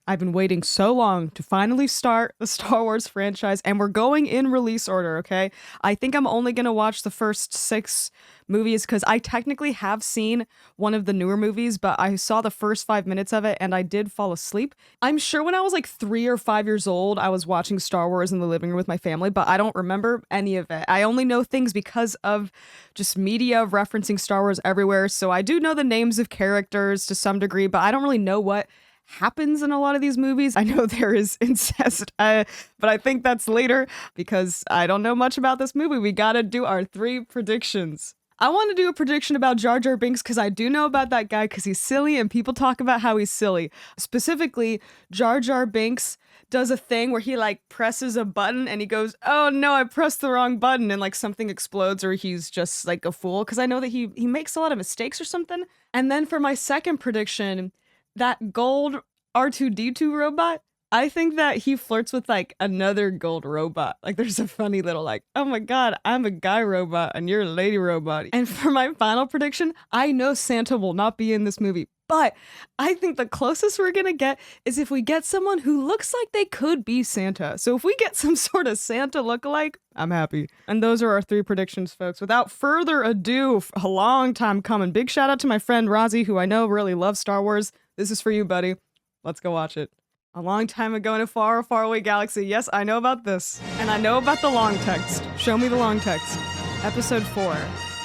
I've been waiting so long to finally start the Star Wars franchise, and we're going in release order, okay? I think I'm only gonna watch the first 6 movies because I technically have seen one of the newer movies, but I saw the first 5 minutes of it and I did fall asleep. I'm sure when I was like 3 or 5 years old, I was watching Star Wars in the living room with my family, but I don't remember any of it. I only know things because of just media referencing Star Wars everywhere, so I do know the names of characters to some degree, but I don't really know what happens in a lot of these movies. I know there is incest, but I think that's later because I don't know much about this movie. We gotta do our 3 predictions. I want to do a prediction about Jar Jar Binks because I do know about that guy because he's silly and people talk about how he's silly. Specifically, Jar Jar Binks does a thing where he like presses a button and he goes, oh no, I pressed the wrong button, and like something explodes or he's just like a fool, because I know that he makes a lot of mistakes or something. And then for my second prediction, that gold R2-D2 robot, I think that he flirts with like another gold robot. Like there's a funny little like, oh my god, I'm a guy robot and you're a lady robot. And for my final prediction, I know Santa will not be in this movie, but I think the closest we're gonna get is if we get someone who looks like they could be Santa. So if we get some sort of Santa lookalike, I'm happy. And those are our 3 predictions, folks. Without further ado, a long time coming. Big shout out to my friend Rozzy, who I know really loves Star Wars. This is for you, buddy. Let's go watch it. A long time ago in a far, far away galaxy. Yes, I know about this. And I know about the long text. Show me the long text. Episode 4.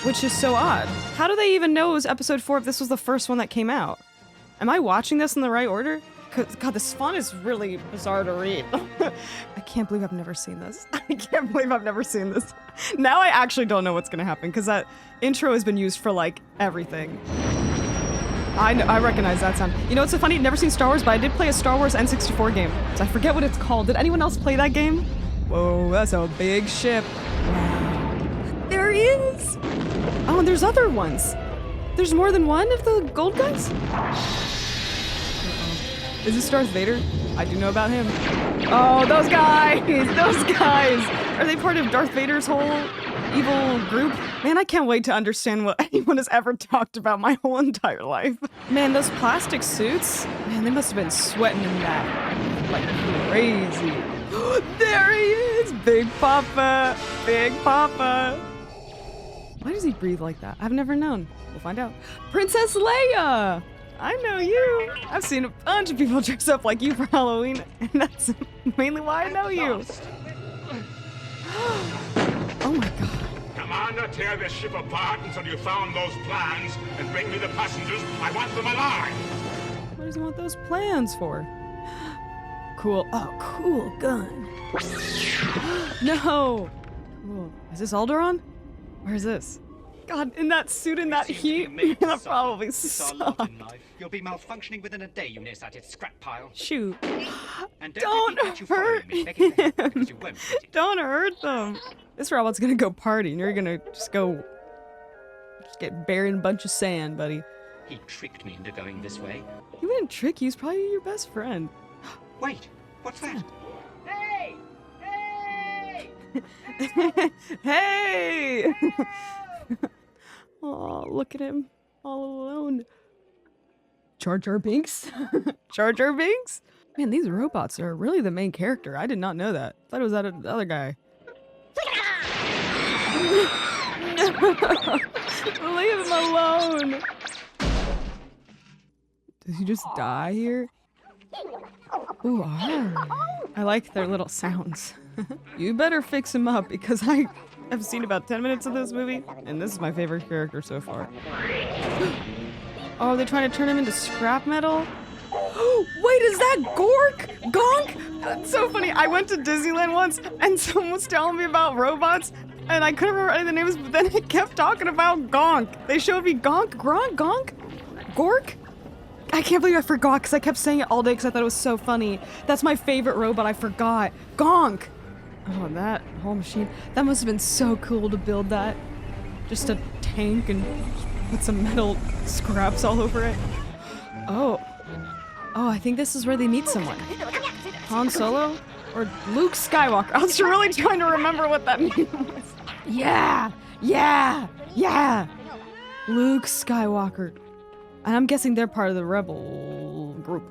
Which is so odd. How do they even know it was episode 4 if this was the first one that came out? Am I watching this in the right order? God, this font is really bizarre to read. I can't believe I've never seen this. I can't believe I've never seen this. Now I actually don't know what's gonna happen because that intro has been used for like everything. I recognize that sound. You know what's so funny? Never seen Star Wars, but I did play a Star Wars N64 game. So I forget what it's called. Did anyone else play that game? Whoa, that's a big ship. Wow. There he is! Oh, and there's other ones. There's more than one of the gold guys? Uh-oh. Is this Darth Vader? I do know about him. Oh, those guys! Those guys! Are they part of Darth Vader's whole evil group? Man, I can't wait to understand what anyone has ever talked about my whole entire life. Man, those plastic suits, man, they must have been sweating in that like crazy. There he is! Big Papa! Big Papa! Why does he breathe like that? I've never known. We'll find out. Princess Leia! I know you! I've seen a bunch of people dress up like you for Halloween, and that's mainly why I know you. Oh my god. Commander, tear this ship apart until you found those plans and bring me the passengers. I want them alive! What does he want those plans for? Cool. Oh, cool gun. No! Cool. Is this Alderaan? Where is this? God, in that suit, in that heat, that probably sucks. You'll be malfunctioning within a day, you nearsighted scrap pile. Shoot. And Don't hurt him. Don't hurt them. This robot's gonna go party, and you're gonna just get buried in a bunch of sand, buddy. He tricked me into going this way. He wouldn't trick you, he's probably your best friend. Wait, what's that? Hey! Hey! Hey! Oh, look at him, all alone. Jar Jar Binks? Jar Jar Binks? Man, these robots are really the main character. I did not know that. I thought it was that other guy. No! Leave him alone! Did he just die here? Ooh, I like their little sounds. You better fix him up because I have seen about 10 minutes of this movie, and this is my favorite character so far. Oh, they're trying to turn him into scrap metal? Wait, is that Gork? Gonk? That's so funny. I went to Disneyland once, and someone was telling me about robots, and I couldn't remember any of the names, but then it kept talking about Gonk. They showed me Gonk, Gronk, Gonk? Gork? I can't believe I forgot because I kept saying it all day because I thought it was so funny. That's my favorite robot, I forgot. Gonk! Oh, that whole machine. That must have been so cool to build that. Just a tank and put some metal scraps all over it. Oh. Oh, I think this is where they meet someone. Han Solo? Or Luke Skywalker. I was really trying to remember what that name was. Yeah! Yeah! Yeah! Luke Skywalker. And I'm guessing they're part of the rebel group.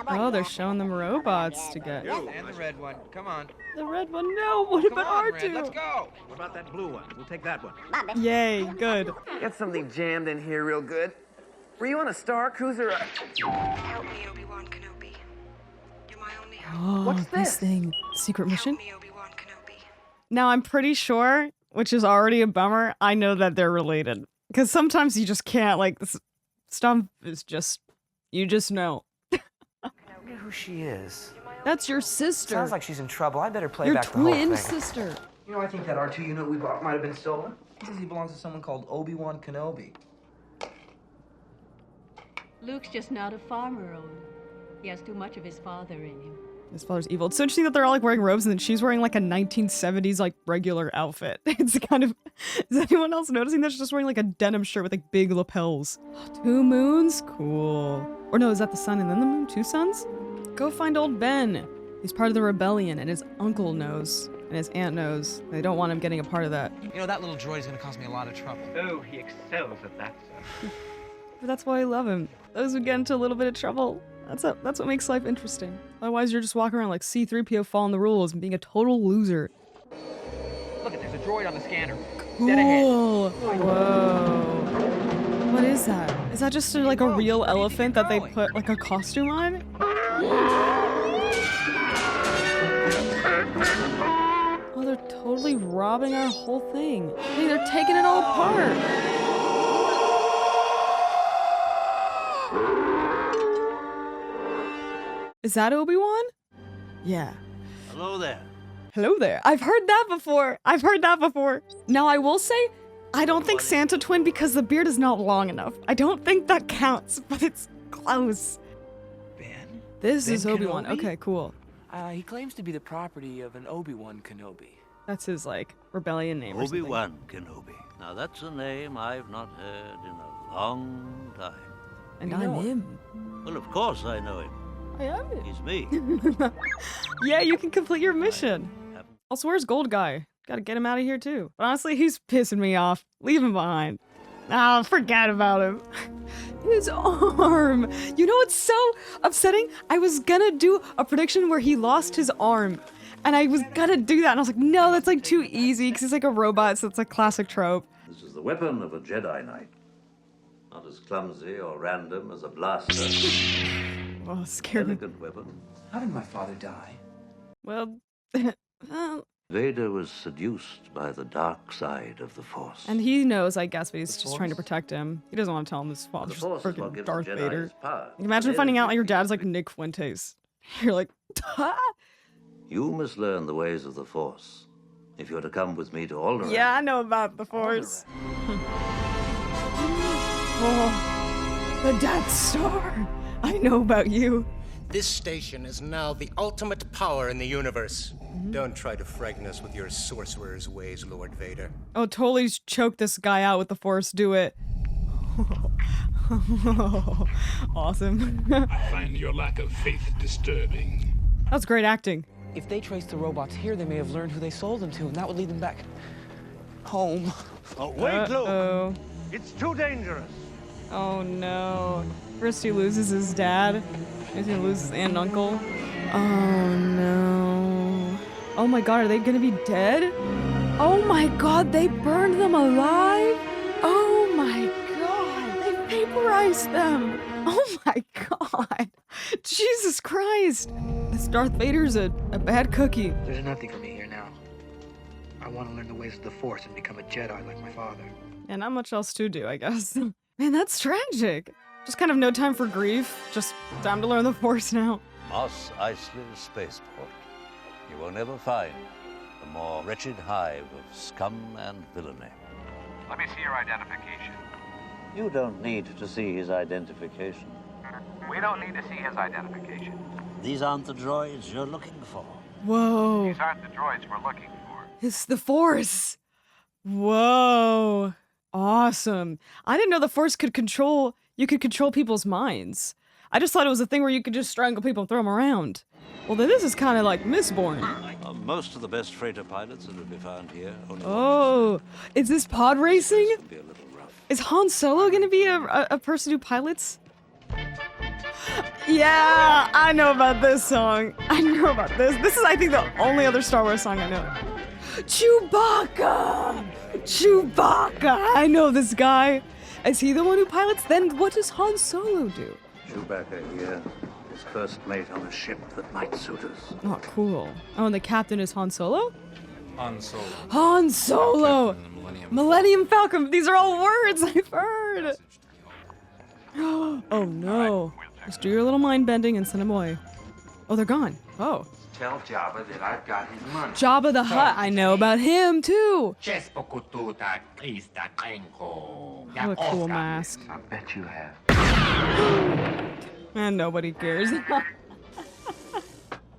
Oh, they're showing them robots to get. And the red one. Come on. The red one, no. What Come about on, R2? Red. Let's go. What about that blue one? We'll take that one. Yay, good. Got something jammed in here real good. Were you on a Star Cruiser? Help me, Obi-Wan Kenobi. You're my only hope. Oh, What's this thing. Secret mission? Help me, Obi-Wan Kenobi. Now, I'm pretty sure, which is already a bummer, I know that they're related. Because sometimes you just can't, like, this stuff is just, you just know. I wonder who she is. That's your sister. Sounds like she's in trouble. I better play your back the whole twin thing. sister. You know, I think that R2 unit we bought might have been stolen. He says he belongs to someone called Obi-Wan Kenobi. Luke's just not a farmer, Owen. He has too much of his father in him. His father's evil. It's so interesting that they're all like wearing robes and then she's wearing like a 1970s like regular outfit. It's kind of, is anyone else noticing that she's just wearing like a denim shirt with like big lapels? 2 moons? Cool. Or no, is that the sun and then the moon? 2 suns? Go find old Ben. He's part of the rebellion and his uncle knows and his aunt knows. They don't want him getting a part of that. You know, that little droid's gonna cause me a lot of trouble. Oh, he excels at that, sir. But that's why I love him. Those who get into a little bit of trouble. That's what makes life interesting. Otherwise, you're just walking around like C-3PO following the rules and being a total loser. Look, there's a droid on the scanner. Dead ahead. Cool. Whoa. What is that? Is that just like a real elephant that they put like a costume on? Oh, they're totally robbing our whole thing. Hey, they're taking it all apart. Is that Obi-Wan? Yeah. Hello there. Hello there. I've heard that before. I've heard that before. Now, I will say, I don't think Santa twin because the beard is not long enough. I don't think that counts, but it's close. Ben? This Ben is Obi-Wan. Kenobi? Okay, cool. He claims to be the property of an Obi-Wan Kenobi. That's his, like, rebellion name or something. Obi-Wan Kenobi. Now that's a name I've not heard in a long time. And You I'm know him. Well, of course I know him. I am him. He's me. Yeah, you can complete your mission. Also, where's Gold Guy? Gotta get him out of here, too. But honestly, he's pissing me off. Leave him behind. Ah, forget about him. His arm. You know what's so upsetting? I was gonna do a prediction where he lost his arm. And I was gonna do that, and I was like, no, that's like too easy, because he's like a robot, so it's a classic trope. This is the weapon of a Jedi Knight. Not as clumsy or random as a blaster. Oh, scared me. Elegant weapon. How did my father die? Well, well, Vader was seduced by the dark side of the Force. and he knows, I guess, but he's just trying to Force? protect him. He doesn't want to tell him his the father's Force is what freaking gives Darth the Jedi Vader. his power. Imagine finding out like your dad's like Nick Fuentes. You're like, You must learn the ways of the Force if you're to come with me to Alderaan. yeah, I know about the Force. Oh, the Death Star. I know about you. This station is now the ultimate power in the universe. Don't try to frighten us with your sorcerer's ways, Lord Vader. Oh, totally choke this guy out with the Force. Do it. Awesome. I find your lack of faith disturbing. That was great acting. If they trace the robots here, they may have learned who they sold them to, and that would lead them back home. Oh, wait, Luke! Uh-oh. It's too dangerous. Oh no. First he loses his dad. He's gonna lose his aunt and uncle. Oh no. Oh my god, are they gonna be dead? Oh my god, they burned them alive? Oh my god, they vaporized them. Oh my god. Jesus Christ. This Darth Vader's a bad cookie. There's nothing for me here now. I want to learn the ways of the Force and become a Jedi like my father. And not much else to do, I guess. Man, that's tragic. Just kind of no time for grief. Just time to learn the Force now. Mos Eisley Spaceport. You will never find a more wretched hive of scum and villainy. Let me see your identification. You don't need to see his identification. We don't need to see his identification. These aren't the droids you're looking for. Whoa. These aren't the droids we're looking for. It's the Force. Whoa. Awesome. I didn't know the Force could control, you could control people's minds. I just thought it was a thing where you could just strangle people and throw them around. Well, then this is kind of like Mistborn. Most of the best freighter pilots that will be found here. Only Oh, is this pod racing? can be a little rough. Is Han Solo gonna be a person who pilots? Yeah, I know about this song. I know about this. This is, I think, the only other Star Wars song I know. Chewbacca! Chewbacca! I know this guy. Is he the one who pilots? Then what does Han Solo do? Chewbacca here is first mate on a ship that might suit us. Oh, cool. Oh, and the captain is Han Solo? Han Solo. Han Solo! Millennium Falcon. These are all words I've heard. Oh no. Just do your little mind bending and send him away. Oh, they're gone. Oh. Tell Jabba that I've got his money. Jabba the Hutt. I know about him too. What a cool mask. I bet you have. And nobody cares.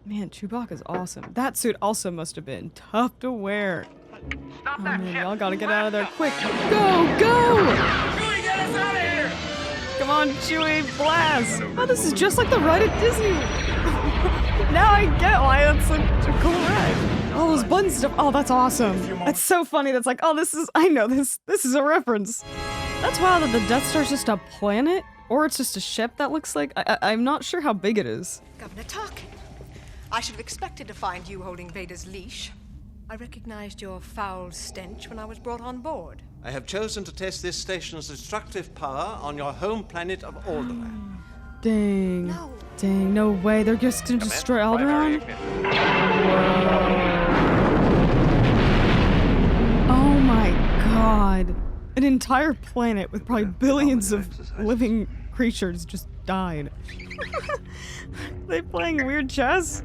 Man, Chewbacca's awesome. That suit also must have been tough to wear. Oh man, y'all gotta get out of there quick. Go, go! Chewie, get us out of here! Come on, Chewie, blast! Oh, this is just like the ride at Disney. Now I get why it's such a cool ride. All those button stuff. Oh, that's awesome. That's so funny. That's like, oh, this is, I know this. This is a reference. That's wild that the Death Star's just a planet, or it's just a ship that looks like, I'm not sure how big it is. Governor Tarkin, I should have expected to find you holding Vader's leash. I recognized your foul stench when I was brought on board. I have chosen to test this station's destructive power on your home planet of Alderaan. Dang. No. Dang, no way. They're just gonna destroy Alderaan? Oh my god. An entire planet with probably billions of living creatures just died. They playing weird chess?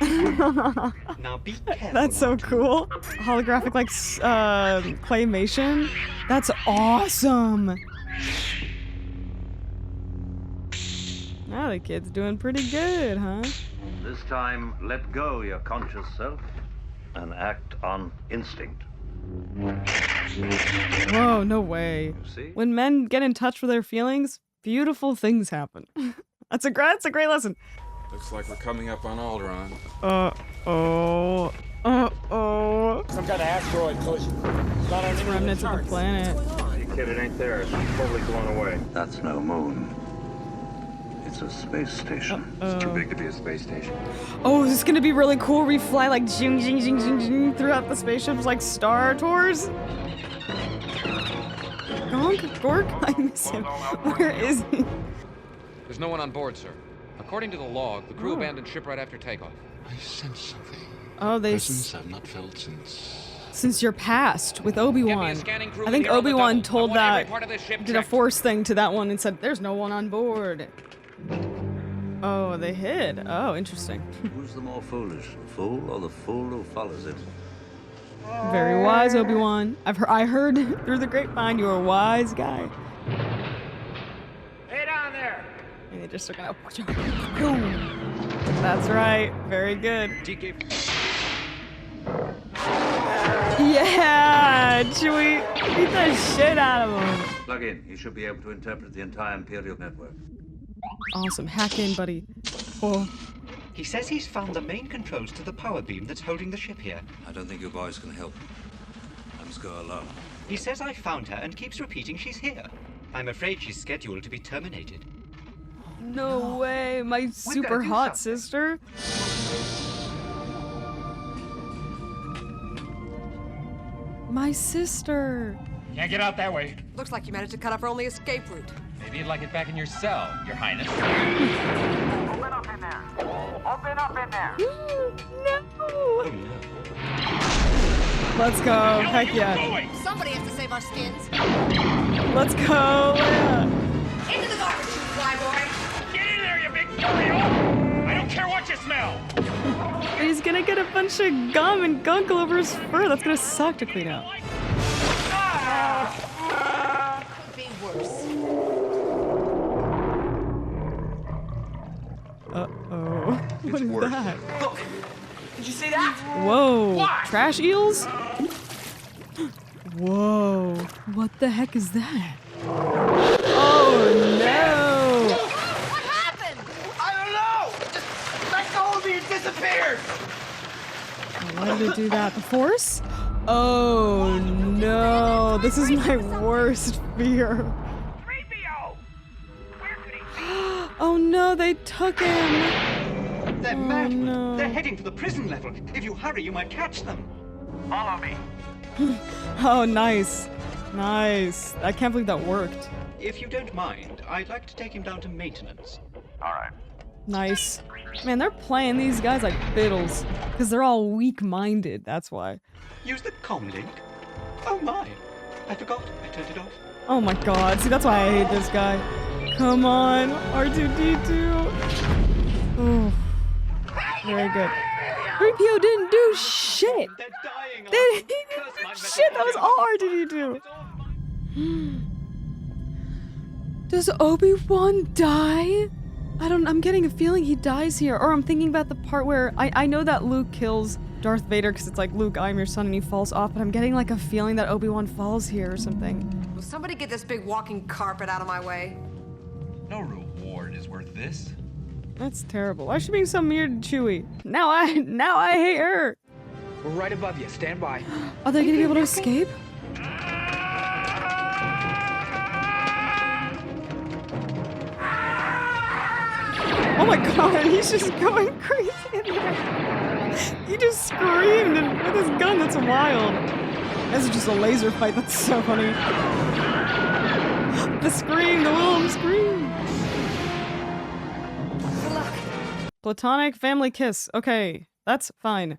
Now be careful. That's so cool. Holographic, like, claymation? That's awesome. Now the kid's doing pretty good, huh? This time, let go your conscious self and act on instinct. Whoa, no way. See? When men get in touch with their feelings, beautiful things happen. That's a great lesson. Looks like we're coming up on Alderaan. Uh-oh. Uh-oh. Some kind of asteroid collision. It's not on any Remnants of the planet. You kid, it ain't there. It's totally blown away. That's no moon. It's a space station. It's too big to be a space station. Oh, is this gonna be really cool? We fly like jing jing jing jing jing throughout the spaceships like Star Tours? Gonk? Gork? I miss him. Where is he? There's no one on board, sir. According to the log, the crew abandoned ship right after takeoff. I sense something. Oh, they Presence I've not felt since your past with Obi-Wan. I think Obi-Wan told did a force thing to that one and said, there's no one on board. Oh, they hid. Oh, interesting. Who's the more foolish, the fool or the fool who follows it? Very wise, Obi-Wan. I heard through the grapevine you're a wise guy. Hey down there! And they just are gonna boom. That's right. Very good. Yeah, Chewie, beat the shit out of him. Plug in. You should be able to interpret the entire Imperial network. Awesome. Hack in, buddy. Oh. He says he's found the main controls to the power beam that's holding the ship here. I don't think your boys can help. I must go alone. He says I found her and keeps repeating she's here. I'm afraid she's scheduled to be terminated. No way, my super hot sister. My sister. Can't get out that way. Looks like you managed to cut off our only escape route. Maybe you'd like it back in your cell, Your Highness. Open up in there. Open up in there. No. Let's go. Heck yeah. Somebody has to save our skins. Let's go. Yeah. Into the garbage, flyboy. Get in there, you big furry. I don't care what you smell. He's gonna get a bunch of gum and gunk all over his fur. That's gonna suck to clean out. Could be worse. Uh-oh. What is that? Look, did you see that? Whoa. What? Trash eels? Whoa. What the heck is that? Oh no. What happened? I don't know. Just let go of me. It disappeared. Why did it do that? The Force? Oh no. This is my worst fear. 3PO! Where could he be? Oh no, they took him. They're Oh, madmen. no. They're heading for the prison level. If you hurry, you might catch them. Follow me. Oh, nice. Nice. I can't believe that worked. If you don't mind, I'd like to take him down to maintenance. All right. Nice. Man, they're playing these guys like fiddles. Because they're all weak-minded, that's why. Use the comm link. Oh my. I forgot. I turned it off. Oh my god. See, that's why I hate this guy. Come on, R2-D2. Oh. Very good. 3PO didn't do shit. They're dying. They didn't do shit. That was all R2-D2. Does Obi-Wan die? I'm getting a feeling he dies here. Or I'm thinking about the part where I know that Luke kills Darth Vader because it's like, Luke, I'm your son, and he falls off, but I'm getting like a feeling that Obi-Wan falls here or something. Will somebody get this big walking carpet out of my way? No reward is worth this. That's terrible. Why is she being so mean to Chewie? Now I hate her. We're right above you. Stand by. Are they gonna be able to escape? Oh my god, he's just going crazy in there. He just screamed and with his gun, that's wild. This is just a laser fight, that's so funny. The scream, the Willem scream. Good luck. Platonic family kiss. Okay, that's fine.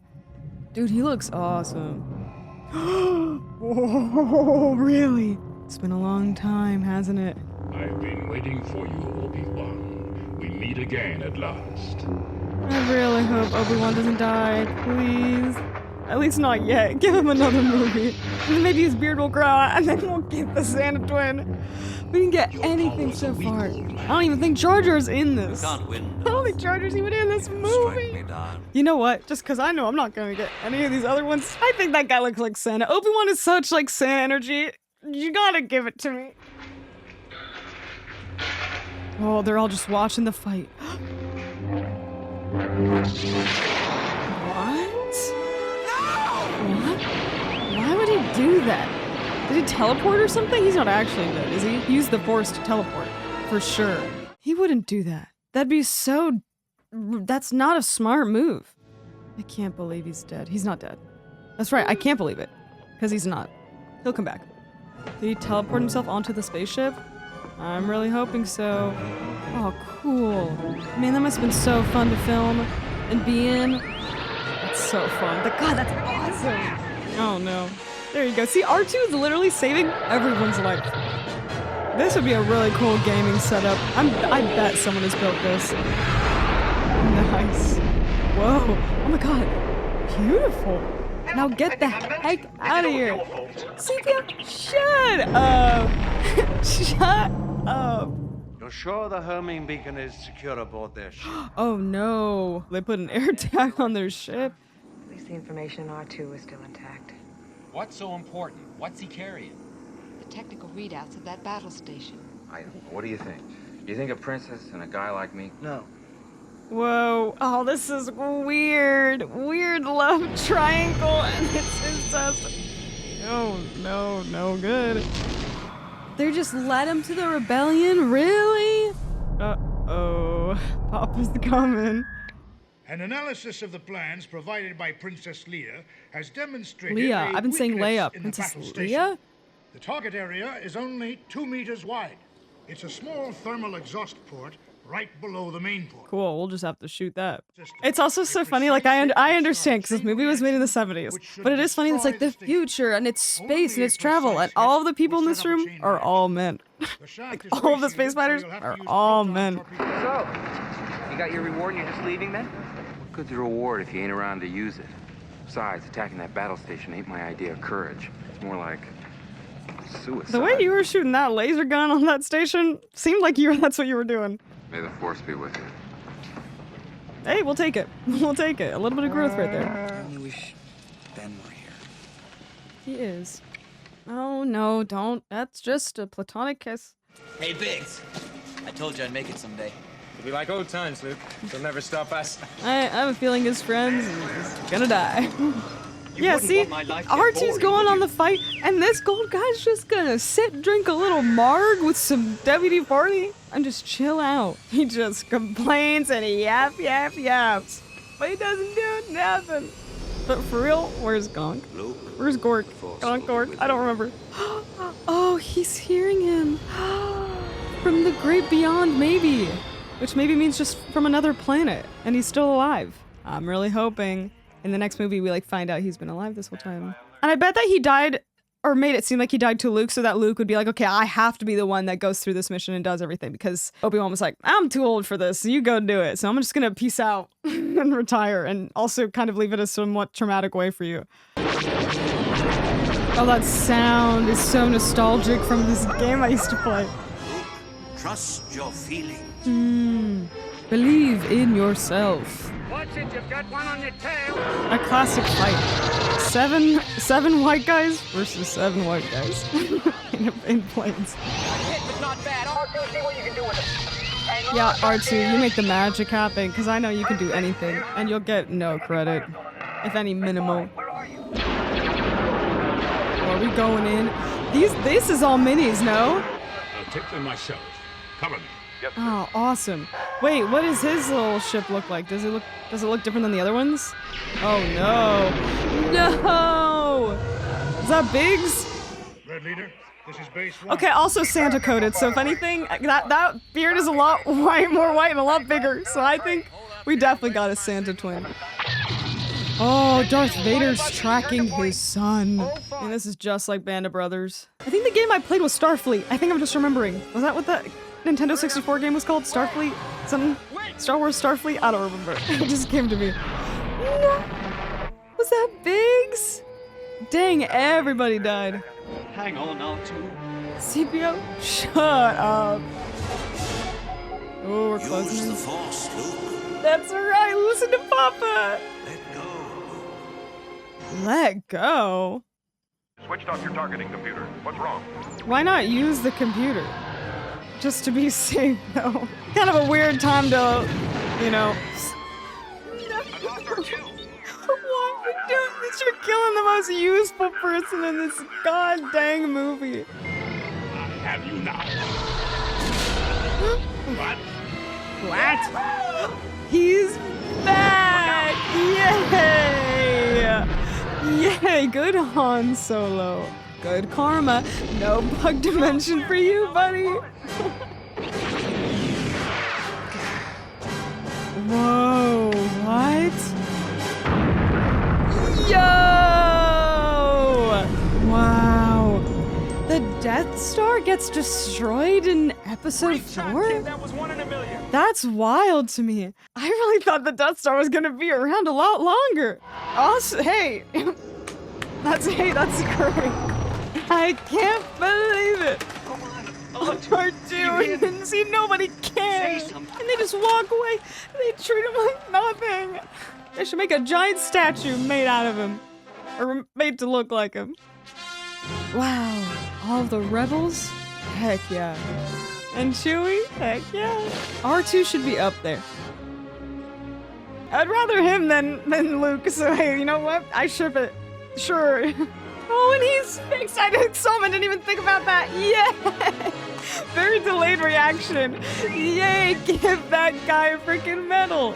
Dude, he looks awesome. Whoa, really? It's been a long time, hasn't it? I've been waiting for you, Obi-Wan. We meet again at last. I really hope Obi-Wan doesn't die, please. At least not yet. Give him another movie. And then maybe his beard will grow out, and then we'll get the Santa twin. We didn't get anything so far. I don't even think Jar Jar's in this. Can't win. I don't think Jar Jar's even in this movie. You know what? Just because I know I'm not gonna get any of these other ones, I think that guy looks like Santa. Obi-Wan is such like Santa energy. You gotta give it to me. Oh, they're all just watching the fight. What? What? Why would he do that? Did he teleport or something? He's not actually dead, is he? He used the Force to teleport, for sure. He wouldn't do that. That'd be so... That's not a smart move. I can't believe he's dead. He's not dead. That's right, I can't believe it. Because he's not. He'll come back. Did he teleport himself onto the spaceship? I'm really hoping so. Oh, cool. Man, that must have been so fun to film and be in. That's so fun. God, that's awesome. Oh, no. There you go. See, R2 is literally saving everyone's life. This would be a really cool gaming setup. I bet someone has built this. Nice. Whoa. Oh my god. Beautiful. Now get the heck out of here. Cynthia, shut up. Shut up. You're sure the homing beacon is secure aboard their ship? Oh no. They put an air tag on their ship. At least the information in R2 is still intact. What's so important? What's he carrying? The technical readouts of that battle station. I don't know. What do you think? Do you think a princess and a guy like me? No. Whoa. Oh, this is weird. Weird love triangle and it's incest. Oh, no, no good. They just led him to the rebellion? Really? Uh-oh. Papa's coming. An analysis of the plans provided by Princess Leia has demonstrated Leia. I've been saying Leia. Princess Leia? The target area is only 2 meters wide. It's a small thermal exhaust port right below the main port. Cool, we'll just have to shoot that. It's also so funny, like, I understand, because this movie was made in the 70s, but it is funny, it's like the future, and it's space, and it's travel, and all of the people in this room are all men. Like, all of the space fighters are all men. So, you got your reward and you're just leaving then? What good's the reward if you ain't around to use it? Besides, attacking that battle station ain't my idea of courage. It's more like suicide. The way you were shooting that laser gun on that station seemed like that's what you were doing. May the Force be with you. Hey, we'll take it. We'll take it. A little bit of growth right there. I wish Ben were here. He is. Oh, no, don't. That's just a platonic kiss. Hey, Biggs. I told you I'd make it someday. It'll be like old times, Luke. They'll never stop us. I have a feeling his friends is gonna die. Yeah, wouldn't see, want my life to get R2's boring, going would on you? the fight, and this gold guy's just gonna sit, drink a little marg with some WD-40, and just chill out. He just complains and he yaps, but he doesn't do nothing. But for real, where's Gonk? Where's Gork? Gork? I don't remember. Oh, he's hearing him. From the great beyond, maybe. Which maybe means just from another planet, and he's still alive. I'm really hoping in the next movie we like find out he's been alive this whole time. And I bet that he died, or made it seem like he died to Luke, so that Luke would be like, okay, I have to be the one that goes through this mission and does everything, because Obi-Wan was like, I'm too old for this, so you go do it. So I'm just gonna peace out and retire, and also kind of leave it a somewhat traumatic way for you. Oh, that sound is so nostalgic from this game I used to play. Trust your feelings. Believe in yourself. Watch it, you've got one on your tail. A classic fight. Seven white guys versus 7 white guys in planes. Yeah, R2, you make the magic happen, because I know you can do anything, and you'll get no credit, if any minimal. Are we going in? This is all minis, no? I'll take them myself. Cover me. Oh, awesome. Wait, what does his little ship look like? Does it look different than the other ones? Oh no. No! Is that Biggs? Red Leader, this is base 1. Okay, also Santa coated, so if anything, that beard is a lot more white and a lot bigger, so I think we definitely got a Santa twin. Oh, Darth Vader's tracking his son. And this is just like Band of Brothers. I think the game I played was Starfleet. I think I'm just remembering. Was that what that Nintendo 64 game was called? Starfleet? Something? Star Wars Starfleet? I don't remember. It just came to me. No. Was that Biggs? Dang, everybody died. Hang on, R2. CPO? Shut up. Oh, we're closing. Use the Force, Luke. That's right, listen to Papa. Let go? Switched off your targeting computer. What's wrong? Why not use the computer? Just to be safe, though. Kind of a weird time to, you know. Why are you doing this? You're killing the most useful person in this god dang movie. I have you now. What? What? He's back! Yay! Yay, good Han Solo. Good karma. No bug dimension for you, buddy. Whoa, what? Yo! Wow. The Death Star gets destroyed in episode 4? That was 1 in a million. That's wild to me. I really thought the Death Star was gonna be around a lot longer. Also, hey, that's great. I can't believe it. R2 and see nobody cares, and they just walk away. They treat him like nothing. They should make a giant statue made out of him, or made to look like him. Wow, all the rebels? Heck yeah. And Chewie? Heck yeah. R2 should be up there. I'd rather him than Luke, so hey, you know what? I ship it. Sure. Oh, and he's fixed. I didn't even think about that. Yay! Very delayed reaction. Yay, give that guy a freaking medal.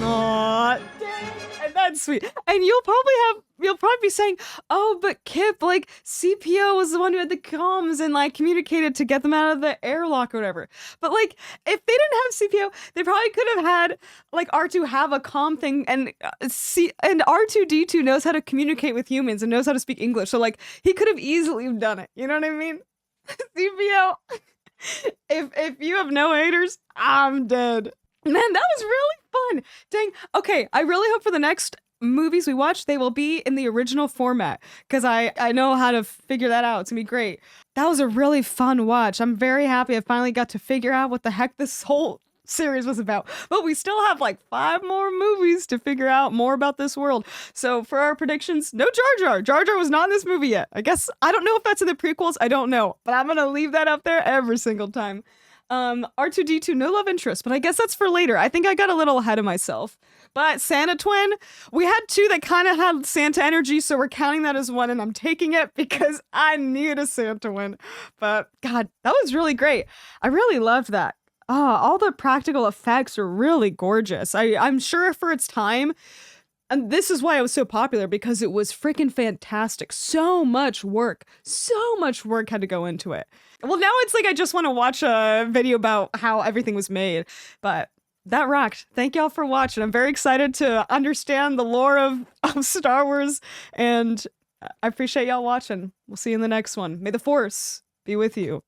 Aw, dang. And that's sweet. And you'll probably be saying, oh, but Kip, like, CPO was the one who had the comms and, like, communicated to get them out of the airlock or whatever. But, like, if they didn't have CPO, they probably could have had, like, R2 have a comm thing, and and R2-D2 knows how to communicate with humans and knows how to speak English. So, like, he could have easily done it. You know what I mean? CPO, if you have no haters, I'm dead. Man, that was really fun. Dang. Okay, I really hope for the next movies we watch, they will be in the original format, because I know how to figure that out. It's gonna be great. That was a really fun watch. I'm very happy I finally got to figure out what the heck this whole series was about. But we still have like 5 more movies to figure out more about this world. So for our predictions, no Jar Jar. Jar Jar was not in this movie yet. I guess, I don't know if that's in the prequels. I don't know. But I'm gonna leave that up there every single time. R2D2, no love interest, but I guess that's for later. I think I got a little ahead of myself. But Santa twin, we had two that kind of had Santa energy, so we're counting that as one, and I'm taking it because I need a Santa twin. But God, that was really great. I really loved that. All the practical effects are really gorgeous. I'm sure for its time, and this is why it was so popular, because it was freaking fantastic. So much work had to go into it. Well, now it's like I just want to watch a video about how everything was made, but that rocked. Thank y'all for watching. I'm very excited to understand the lore of Star Wars, and I appreciate y'all watching. We'll see you in the next one. May the Force be with you.